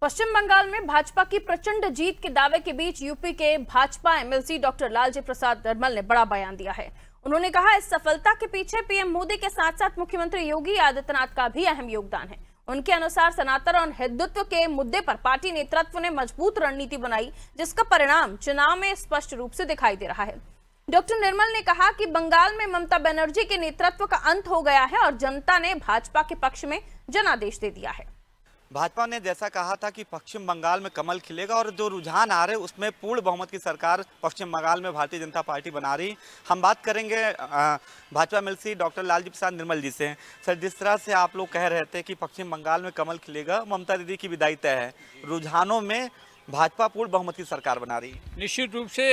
पश्चिम बंगाल में भाजपा की प्रचंड जीत के दावे के बीच यूपी के भाजपा एमएलसी डॉक्टर लालजी प्रसाद निर्मल ने बड़ा बयान दिया है। उन्होंने कहा, इस सफलता के पीछे पीएम मोदी के साथ साथ मुख्यमंत्री योगी आदित्यनाथ का भी अहम योगदान है। उनके अनुसार सनातन और हिंदुत्व के मुद्दे पर पार्टी नेतृत्व ने मजबूत रणनीति बनाई, जिसका परिणाम चुनाव में स्पष्ट रूप से दिखाई दे रहा है। डॉक्टर निर्मल ने कहा कि बंगाल में ममता बनर्जी के नेतृत्व का अंत हो गया है और जनता ने भाजपा के पक्ष में जनादेश दे दिया है। भाजपा ने जैसा कहा था कि पश्चिम बंगाल में कमल खिलेगा और जो रुझान आ रहे उसमें पूर्ण बहुमत की सरकार पश्चिम बंगाल में भारतीय जनता पार्टी बना रही। हम बात करेंगे भाजपा एमएलसी डॉक्टर लालजी प्रसाद निर्मल जी से। सर, जिस तरह से आप लोग कह रहे थे कि पश्चिम बंगाल में कमल खिलेगा, ममता दीदी की विदाई तय है, रुझानों में भाजपा पूर्ण बहुमत की सरकार बना रही। निश्चित रूप से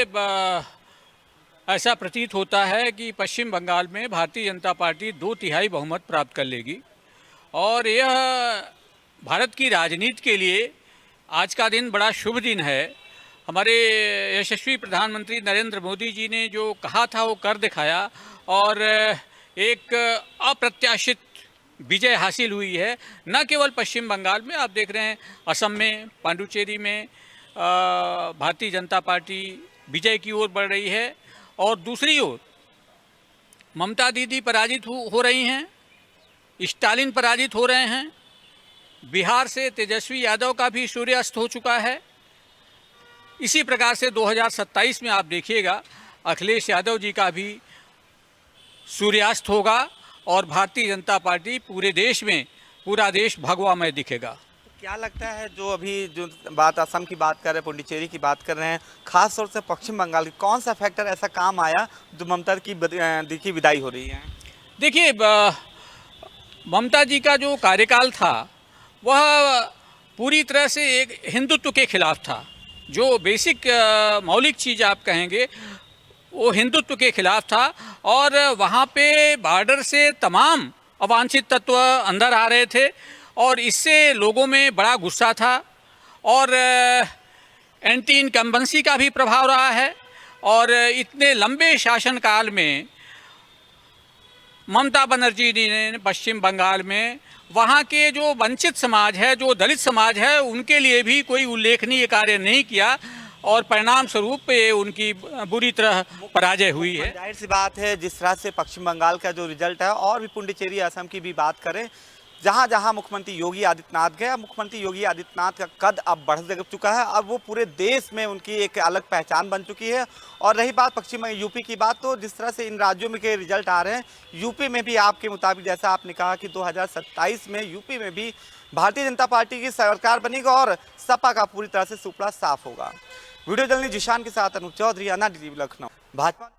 ऐसा प्रतीत होता है कि पश्चिम बंगाल में भारतीय जनता पार्टी 2/3 बहुमत प्राप्त कर लेगी और यह भारत की राजनीति के लिए आज का दिन बड़ा शुभ दिन है। हमारे यशस्वी प्रधानमंत्री नरेंद्र मोदी जी ने जो कहा था वो कर दिखाया और एक अप्रत्याशित विजय हासिल हुई है। न केवल पश्चिम बंगाल में, आप देख रहे हैं असम में, पांडुचेरी में भारतीय जनता पार्टी विजय की ओर बढ़ रही है और दूसरी ओर ममता दीदी पराजित हो रही हैं, स्टालिन पराजित हो रहे हैं। बिहार से तेजस्वी यादव का भी सूर्यास्त हो चुका है। इसी प्रकार से 2027 में आप देखिएगा अखिलेश यादव जी का भी सूर्यास्त होगा और भारतीय जनता पार्टी पूरे देश में, पूरा देश भगवामय दिखेगा। क्या लगता है जो अभी जो बात असम की बात कर रहे हैं, पुडुचेरी की बात कर रहे हैं, खास तौर से पश्चिम बंगाल की, कौन सा फैक्टर ऐसा काम आया जो ममता की विदाई हो रही है? देखिए, ममता जी का जो कार्यकाल था वह पूरी तरह से एक हिंदुत्व के खिलाफ था। जो बेसिक मौलिक चीज़ आप कहेंगे वो हिंदुत्व के खिलाफ था और वहाँ पे बॉर्डर से तमाम अवांछित तत्व अंदर आ रहे थे और इससे लोगों में बड़ा गुस्सा था और एंटी इनकम्बेंसी का भी प्रभाव रहा है। और इतने लंबे शासनकाल में ममता बनर्जी जी ने पश्चिम बंगाल में वहाँ के जो वंचित समाज है, जो दलित समाज है, उनके लिए भी कोई उल्लेखनीय कार्य नहीं किया और परिणाम स्वरूप ये उनकी बुरी तरह पराजय हुई है। जाहिर सी बात है, जिस तरह से पश्चिम बंगाल का जो रिजल्ट है, और भी पुडुचेरी असम की भी बात करें, जहाँ जहाँ मुख्यमंत्री योगी आदित्यनाथ गए, मुख्यमंत्री योगी आदित्यनाथ का कद अब बढ़ चुका है। अब वो पूरे देश में उनकी एक अलग पहचान बन चुकी है। और रही बात पश्चिम यूपी की बात, तो जिस तरह से इन राज्यों में के रिजल्ट आ रहे हैं, यूपी में भी आपके मुताबिक जैसा आपने कहा कि 2027 में यूपी में भी भारतीय जनता पार्टी की सरकार बनेगी और सपा का पूरी तरह से सुपड़ा साफ होगा। वीडियो जर्नलिस्ट जिशान के साथ अनूप चौधरी, अन्ना टीवी लखनऊ। भाजपा